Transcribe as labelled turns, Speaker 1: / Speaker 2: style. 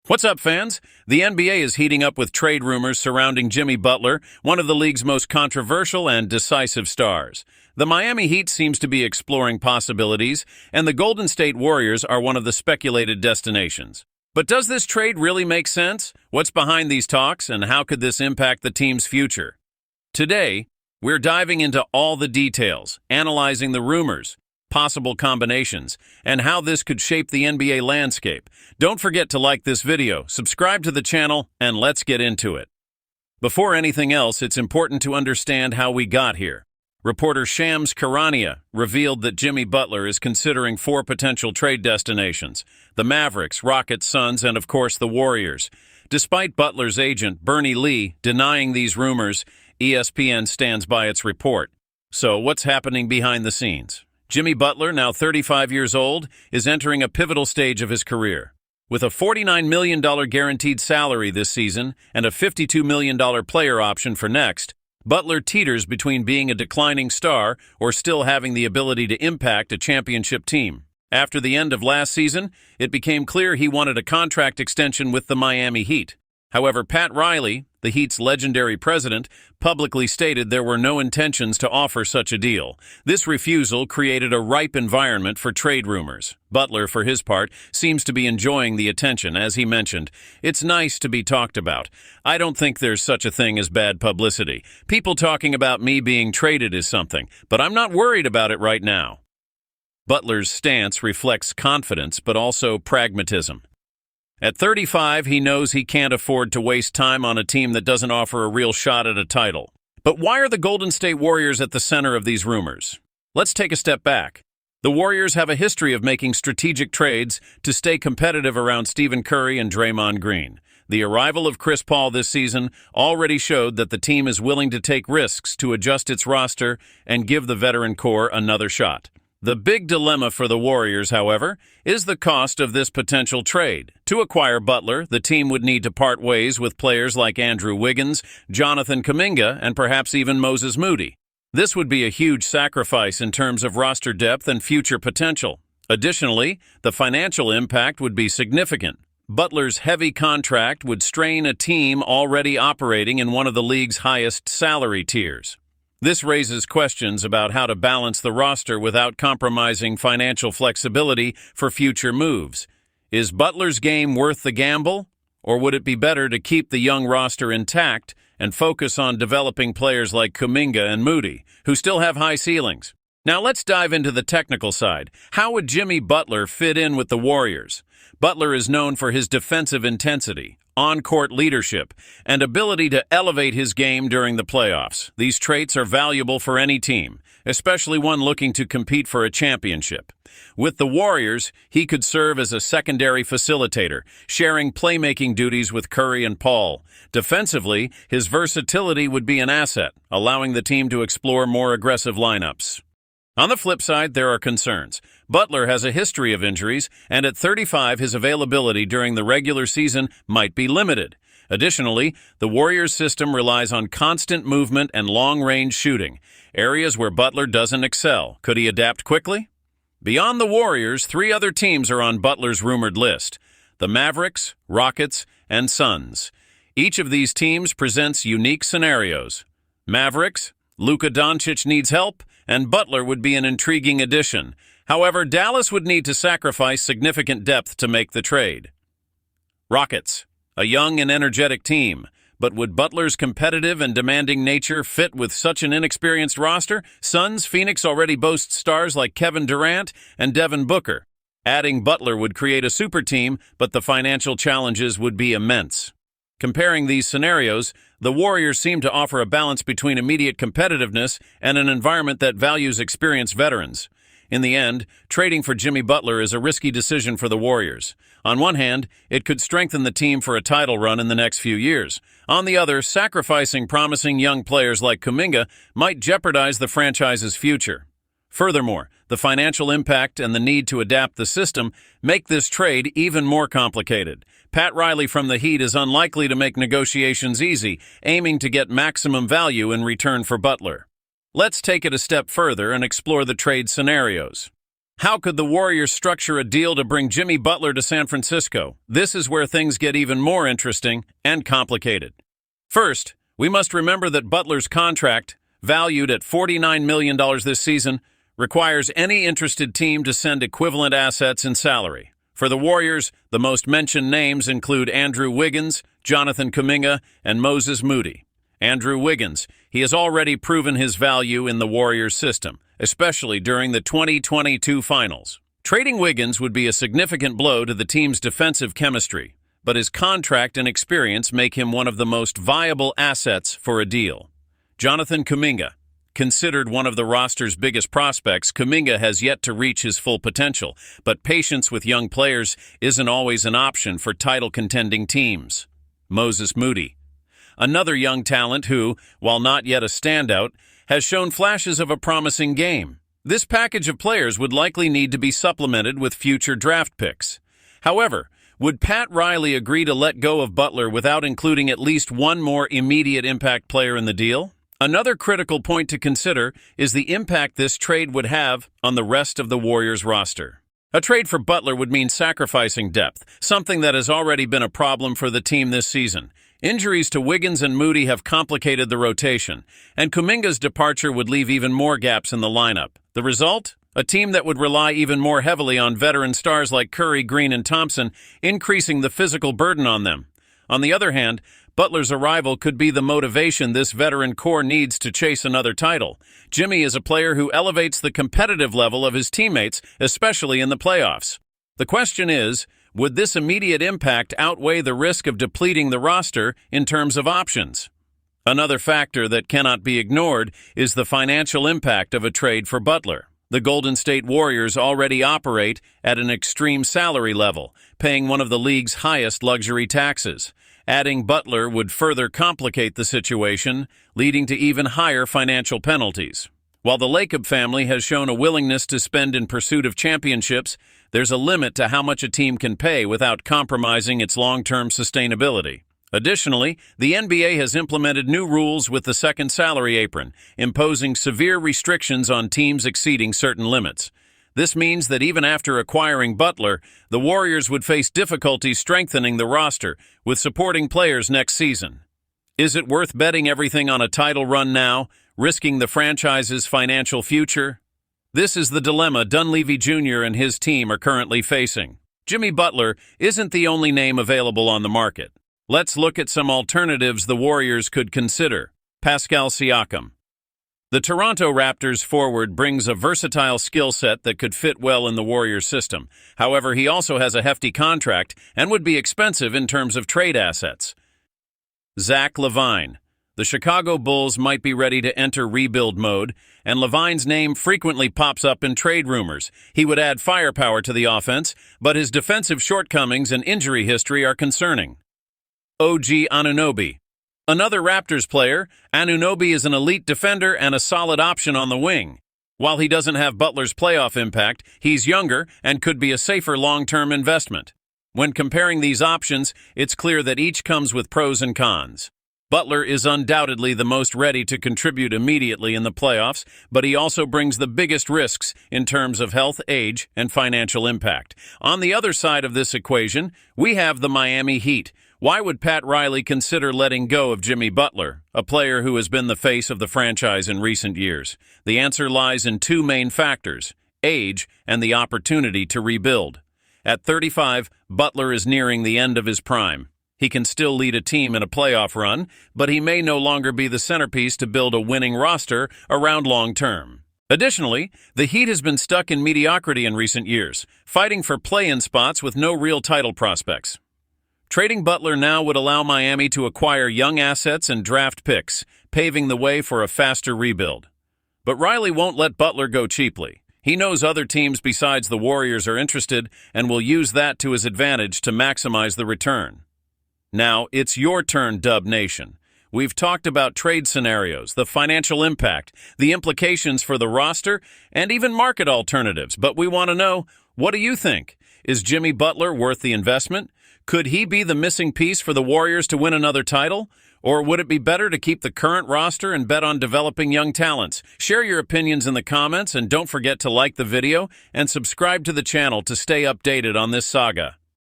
Speaker 1: What's up, fans? The NBA is heating up with trade rumors surrounding Jimmy Butler, one of the league's most controversial and decisive stars. The Miami Heat seems to be exploring possibilities, and the Golden State Warriors are one of the speculated destinations. But does this trade really make sense? What's behind these talks, and how could this impact the team's future? Today, we're diving into all the details, analyzing the rumors, possible combinations, and how this could shape the NBA landscape. Don't forget to like this video, subscribe to the channel, and let's get into it. Before anything else, it's important to understand how we got here. Reporter Shams Charania revealed that Jimmy Butler is considering 4 potential trade destinations: the Mavericks, Rockets, Suns, and of course the Warriors. Despite Butler's agent, Bernie Lee, denying these rumors, ESPN stands by its report. So what's happening behind the scenes? Jimmy Butler, now 35 years old, is entering a pivotal stage of his career. With a $49 million guaranteed salary this season and a $52 million player option for next, Butler teeters between being a declining star or still having the ability to impact a championship team. After the end of last season, it became clear he wanted a contract extension with the Miami Heat. However, Pat Riley, the Heat's legendary president, publicly stated there were no intentions to offer such a deal. This refusal created a ripe environment for trade rumors. Butler, for his part, seems to be enjoying the attention. As he mentioned, "It's nice to be talked about. I don't think there's such a thing as bad publicity. People talking about me being traded is something, but I'm not worried about it right now." Butler's stance reflects confidence, but also pragmatism. At 35, he knows he can't afford to waste time on a team that doesn't offer a real shot at a title. But why are the Golden State Warriors at the center of these rumors? Let's take a step back. The Warriors have a history of making strategic trades to stay competitive around Stephen Curry and Draymond Green. The arrival of Chris Paul this season already showed that the team is willing to take risks to adjust its roster and give the veteran core another shot. The big dilemma for the Warriors, however, is the cost of this potential trade. To acquire Butler, the team would need to part ways with players like Andrew Wiggins, Jonathan Kuminga, and perhaps even Moses Moody. This would be a huge sacrifice in terms of roster depth and future potential. Additionally, the financial impact would be significant. Butler's heavy contract would strain a team already operating in one of the league's highest salary tiers. This raises questions about how to balance the roster without compromising financial flexibility for future moves. Is Butler's game worth the gamble, or would it be better to keep the young roster intact and focus on developing players like Kuminga and Moody, who still have high ceilings? Now let's dive into the technical side. How would Jimmy Butler fit in with the Warriors? Butler is known for his defensive intensity, on-court leadership, and ability to elevate his game during the playoffs. These traits are valuable for any team, especially one looking to compete for a championship. With the Warriors, he could serve as a secondary facilitator, sharing playmaking duties with Curry and Paul. Defensively, his versatility would be an asset, allowing the team to explore more aggressive lineups. On the flip side, there are concerns. Butler has a history of injuries, and at 35, his availability during the regular season might be limited. Additionally, the Warriors' system relies on constant movement and long-range shooting, areas where Butler doesn't excel. Could he adapt quickly? Beyond the Warriors, 3 other teams are on Butler's rumored list: the Mavericks, Rockets, and Suns. Each of these teams presents unique scenarios. Mavericks, Luka Doncic needs help, and Butler would be an intriguing addition. However, Dallas would need to sacrifice significant depth to make the trade. Rockets, a young and energetic team, but would Butler's competitive and demanding nature fit with such an inexperienced roster? Suns, Phoenix already boasts stars like Kevin Durant and Devin Booker. Adding Butler would create a super team, but the financial challenges would be immense. Comparing these scenarios, the Warriors seem to offer a balance between immediate competitiveness and an environment that values experienced veterans. In the end, trading for Jimmy Butler is a risky decision for the Warriors. On one hand, it could strengthen the team for a title run in the next few years. On the other, sacrificing promising young players like Kuminga might jeopardize the franchise's future. Furthermore, the financial impact and the need to adapt the system make this trade even more complicated. Pat Riley from the Heat is unlikely to make negotiations easy, aiming to get maximum value in return for Butler. Let's take it a step further and explore the trade scenarios. How could the Warriors structure a deal to bring Jimmy Butler to San Francisco? This is where things get even more interesting and complicated. First, we must remember that Butler's contract, valued at $49 million this season, requires any interested team to send equivalent assets and salary. For the Warriors, the most mentioned names include Andrew Wiggins, Jonathan Kuminga, and Moses Moody. Andrew Wiggins, he has already proven his value in the Warriors system, especially during the 2022 finals. Trading Wiggins would be a significant blow to the team's defensive chemistry, but his contract and experience make him one of the most viable assets for a deal. Jonathan Kuminga. Considered one of the roster's biggest prospects, Kuminga has yet to reach his full potential, but patience with young players isn't always an option for title-contending teams. Moses Moody. Another young talent who, while not yet a standout, has shown flashes of a promising game. This package of players would likely need to be supplemented with future draft picks. However, would Pat Riley agree to let go of Butler without including at least one more immediate impact player in the deal? Another critical point to consider is the impact this trade would have on the rest of the Warriors roster. A trade for Butler would mean sacrificing depth, something that has already been a problem for the team this season. Injuries to Wiggins and Moody have complicated the rotation, and Kuminga's departure would leave even more gaps in the lineup. The result? A team that would rely even more heavily on veteran stars like Curry, Green, and Thompson, increasing the physical burden on them. On the other hand, Butler's arrival could be the motivation this veteran core needs to chase another title. Jimmy is a player who elevates the competitive level of his teammates, especially in the playoffs. The question is, would this immediate impact outweigh the risk of depleting the roster in terms of options? Another factor that cannot be ignored is the financial impact of a trade for Butler. The Golden State Warriors already operate at an extreme salary level, paying one of the league's highest luxury taxes. Adding Butler would further complicate the situation, leading to even higher financial penalties. While the Lacob family has shown a willingness to spend in pursuit of championships, there's a limit to how much a team can pay without compromising its long-term sustainability. Additionally, the NBA has implemented new rules with the second salary apron, imposing severe restrictions on teams exceeding certain limits. This means that even after acquiring Butler, the Warriors would face difficulty strengthening the roster with supporting players next season. Is it worth betting everything on a title run now, risking the franchise's financial future? This is the dilemma Dunleavy Jr. and his team are currently facing. Jimmy Butler isn't the only name available on the market. Let's look at some alternatives the Warriors could consider. Pascal Siakam. The Toronto Raptors forward brings a versatile skill set that could fit well in the Warriors system. However, he also has a hefty contract and would be expensive in terms of trade assets. Zach LaVine. The Chicago Bulls might be ready to enter rebuild mode, and LaVine's name frequently pops up in trade rumors. He would add firepower to the offense, but his defensive shortcomings and injury history are concerning. OG Anunoby. Another Raptors player, Anunoby is an elite defender and a solid option on the wing. While he doesn't have Butler's playoff impact, he's younger and could be a safer long-term investment. When comparing these options, it's clear that each comes with pros and cons. Butler is undoubtedly the most ready to contribute immediately in the playoffs, but he also brings the biggest risks in terms of health, age, and financial impact. On the other side of this equation, we have the Miami Heat. Why would Pat Riley consider letting go of Jimmy Butler, a player who has been the face of the franchise in recent years? The answer lies in two main factors: age and the opportunity to rebuild. At 35, Butler is nearing the end of his prime. He can still lead a team in a playoff run, but he may no longer be the centerpiece to build a winning roster around long-term. Additionally, the Heat has been stuck in mediocrity in recent years, fighting for play-in spots with no real title prospects. Trading Butler now would allow Miami to acquire young assets and draft picks, paving the way for a faster rebuild. But Riley won't let Butler go cheaply. He knows other teams besides the Warriors are interested and will use that to his advantage to maximize the return. Now, it's your turn, Dub Nation. We've talked about trade scenarios, the financial impact, the implications for the roster, and even market alternatives. But we want to know, what do you think? Is Jimmy Butler worth the investment? Could he be the missing piece for the Warriors to win another title? Or would it be better to keep the current roster and bet on developing young talents? Share your opinions in the comments, and don't forget to like the video and subscribe to the channel to stay updated on this saga.